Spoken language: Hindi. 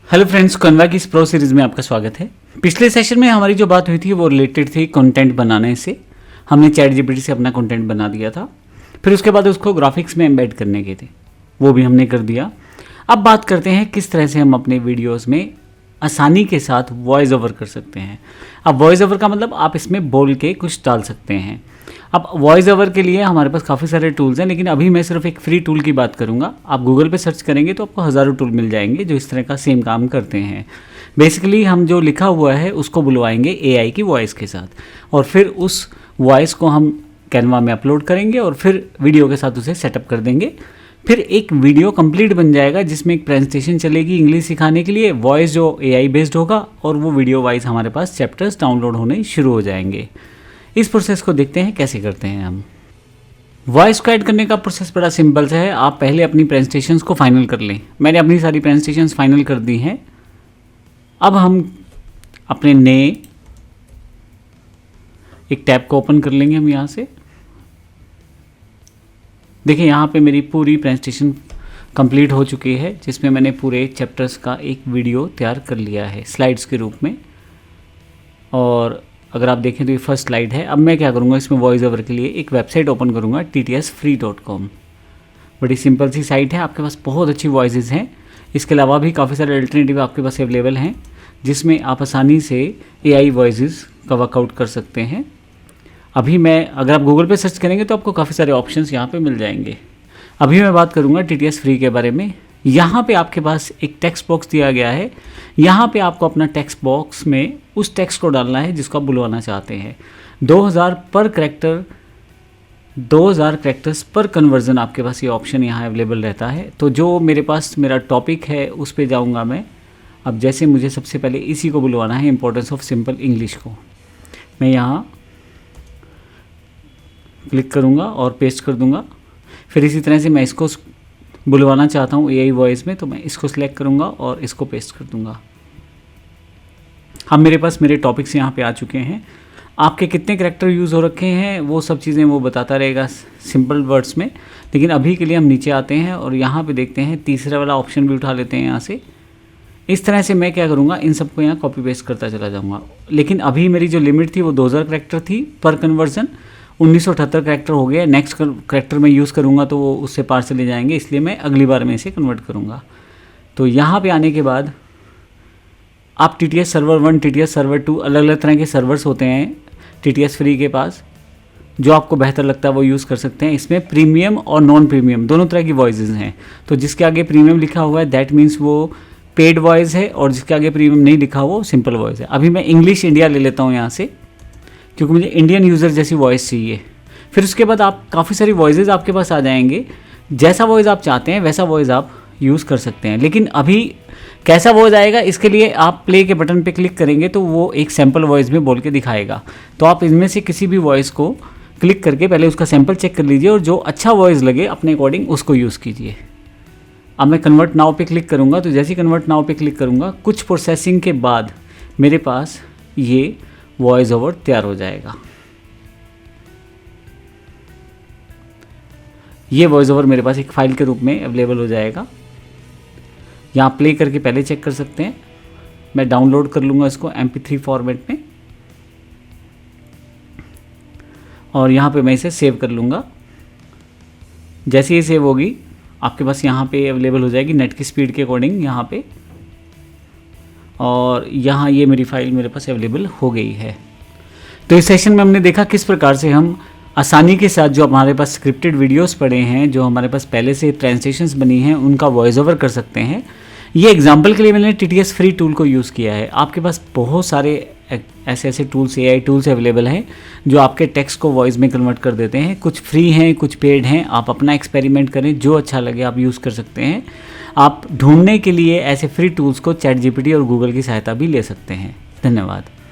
हेलो फ्रेंड्स, कन्वा की इस प्रो सीरीज़ में आपका स्वागत है। पिछले सेशन में हमारी जो बात हुई थी वो रिलेटेड थी कंटेंट बनाने से। हमने चैट जीपीटी से अपना कंटेंट बना दिया था, फिर उसके बाद उसको ग्राफिक्स में एम्बेड करने के थे, वो भी हमने कर दिया। अब बात करते हैं किस तरह से हम अपने वीडियोज़ में आसानी के साथ वॉइस ओवर कर सकते हैं। अब वॉइस ओवर का मतलब आप इसमें बोल के कुछ डाल सकते हैं। अब वॉइस ओवर के लिए हमारे पास काफ़ी सारे टूल्स हैं, लेकिन अभी मैं सिर्फ एक फ्री टूल की बात करूंगा। आप गूगल पे सर्च करेंगे तो आपको हज़ारों टूल मिल जाएंगे जो इस तरह का सेम काम करते हैं। बेसिकली हम जो लिखा हुआ है उसको बुलवाएंगे एआई की वॉइस के साथ, और फिर उस वॉइस को हम कैनवा में अपलोड करेंगे और फिर वीडियो के साथ उसे सेटअप कर देंगे। फिर एक वीडियो कंप्लीट बन जाएगा जिसमें एक प्रेजेंटेशन चलेगी इंग्लिश सिखाने के लिए, वॉइस जो एआई बेस्ड होगा, और वो वीडियो वाइज हमारे पास चैप्टर्स डाउनलोड होने शुरू हो जाएंगे। इस प्रोसेस को देखते हैं कैसे करते हैं हम। वॉइस को ऐड करने का प्रोसेस बड़ा सिंपल सा है। आप पहले अपनी प्रेजेंटेशंस को फाइनल कर लें। मैंने अपनी सारी प्रेजेंटेशंस फाइनल कर दी हैं। अब हम अपने नए एक टैब को ओपन कर लेंगे हम यहाँ से। देखिए यहाँ पे मेरी पूरी प्रेजेंटेशन कंप्लीट हो चुकी है, जिसमें मैंने पूरे चैप्टर्स का एक वीडियो तैयार कर लिया है स्लाइड्स के रूप में। और अगर आप देखें तो ये फर्स्ट स्लाइड है। अब मैं क्या करूँगा, इसमें वॉइस ओवर के लिए एक वेबसाइट ओपन करूँगा, ttsfree.com। बड़ी सिंपल सी साइट है, आपके पास बहुत अच्छी वॉइसेस हैं। इसके अलावा भी काफ़ी सारे अल्टरनेटिव आपके पास अवेलेबल हैं, जिसमें आप आसानी से एआई वॉइसेस का वर्कआउट कर सकते हैं। अभी मैं अगर आप गूगल पे सर्च करेंगे तो आपको काफ़ी सारे ऑप्शंस यहाँ पे मिल जाएंगे। अभी मैं बात करूँगा TTS फ्री के बारे में। यहाँ पे आपके पास एक टेक्स्ट बॉक्स दिया गया है। यहाँ पे आपको अपना टेक्स्ट बॉक्स में उस टेक्स्ट को डालना है जिसको आप बुलवाना चाहते हैं। 2000 पर कैरेक्टर, 2000 कैरेक्टर्स पर कन्वर्जन आपके पास ये ऑप्शन यहाँ अवेलेबल रहता है। तो जो मेरे पास मेरा टॉपिक है उस पर जाऊँगा मैं। अब जैसे मुझे सबसे पहले इसी को बुलवाना है, इंपॉर्टेंस ऑफ सिंपल इंग्लिश को, मैं यहाँ क्लिक करूँगा और पेस्ट कर दूँगा। फिर इसी तरह से मैं इसको बुलवाना चाहता हूँ एआई वॉइस में, तो मैं इसको सिलेक्ट करूँगा और इसको पेस्ट कर दूँगा। अब मेरे पास मेरे टॉपिक्स यहाँ पे आ चुके हैं। आपके कितने कैरेक्टर यूज़ हो रखे हैं वो सब चीज़ें वो बताता रहेगा सिंपल वर्ड्स में, लेकिन अभी के लिए हम नीचे आते हैं और यहाँ पे देखते हैं तीसरा वाला ऑप्शन भी उठा लेते हैं यहाँ से। इस तरह से मैं क्या करूँगा, इन सबको यहाँ कॉपी पेस्ट करता चला जाऊँगा। लेकिन अभी मेरी जो लिमिट थी वो 2000 कैरेक्टर थी पर कन्वर्जन। 1978 कैरेक्टर हो गया। नेक्स्ट कैरेक्टर में यूज़ करूँगा तो वो उससे पार चले जाएंगे, इसलिए मैं अगली बार में इसे कन्वर्ट करूँगा। तो यहाँ पे आने के बाद आप TTS सर्वर 1, TTS सर्वर 2, अलग अलग तरह के सर्वर्स होते हैं TTS फ्री के पास। जो आपको बेहतर लगता है वो यूज़ कर सकते हैं। इसमें प्रीमियम और नॉन प्रीमियम दोनों तरह की वॉइसेस हैं। तो जिसके आगे प्रीमियम लिखा हुआ है दैट मीन्स वो पेड वॉइस है, और जिसके आगे प्रीमियम नहीं लिखा वो सिंपल वॉइस है। अभी मैं इंग्लिश इंडिया ले लेता हूँ यहाँ से, क्योंकि मुझे इंडियन यूज़र जैसी वॉइस चाहिए। फिर उसके बाद आप काफ़ी सारी वॉइसेस आपके पास आ जाएंगे। जैसा वॉइस आप चाहते हैं वैसा वॉइस आप यूज़ कर सकते हैं। लेकिन अभी कैसा वॉइस आएगा इसके लिए आप प्ले के बटन पे क्लिक करेंगे तो वो एक सैम्पल वॉइस में बोल के दिखाएगा। तो आप इनमें से किसी भी वॉइस को क्लिक करके पहले उसका सैम्पल चेक कर लीजिए, और जो अच्छा वॉइस लगे अपने अकॉर्डिंग उसको यूज़ कीजिए। अब मैं कन्वर्ट नाउ पे क्लिक करूँगा, तो जैसे ही कन्वर्ट नाउ पे क्लिक करूँगा कुछ प्रोसेसिंग के बाद मेरे पास ये वॉइस ओवर तैयार हो जाएगा। ये वॉइस ओवर मेरे पास एक फाइल के रूप में अवेलेबल हो जाएगा। यहाँ प्ले करके पहले चेक कर सकते हैं। मैं डाउनलोड कर लूँगा इसको MP3 फॉर्मेट में, और यहाँ पे मैं इसे सेव कर लूँगा। जैसे ही सेव होगी आपके पास यहाँ पे अवेलेबल हो जाएगी नेट की स्पीड के अकॉर्डिंग यहाँ पे, और यहाँ ये मेरी फाइल मेरे पास अवेलेबल हो गई है। तो इस सेशन में हमने देखा किस प्रकार से हम आसानी के साथ जो हमारे पास स्क्रिप्टेड वीडियोस पड़े हैं, जो हमारे पास पहले से प्रेजेंटेशंस बनी हैं, उनका वॉइस ओवर कर सकते हैं। ये एग्जांपल के लिए मैंने TTS फ्री टूल को यूज़ किया है। आपके पास बहुत सारे ऐसे टूल्स, एआई टूल्स अवेलेबल हैं जो आपके टेक्स्ट को वॉइस में कन्वर्ट कर देते हैं। कुछ फ्री हैं, कुछ पेड हैं। आप अपना एक्सपेरिमेंट करें, जो अच्छा लगे आप यूज़ कर सकते हैं। आप ढूंढने के लिए ऐसे फ्री टूल्स को चैट जीपीटी और गूगल की सहायता भी ले सकते हैं। धन्यवाद।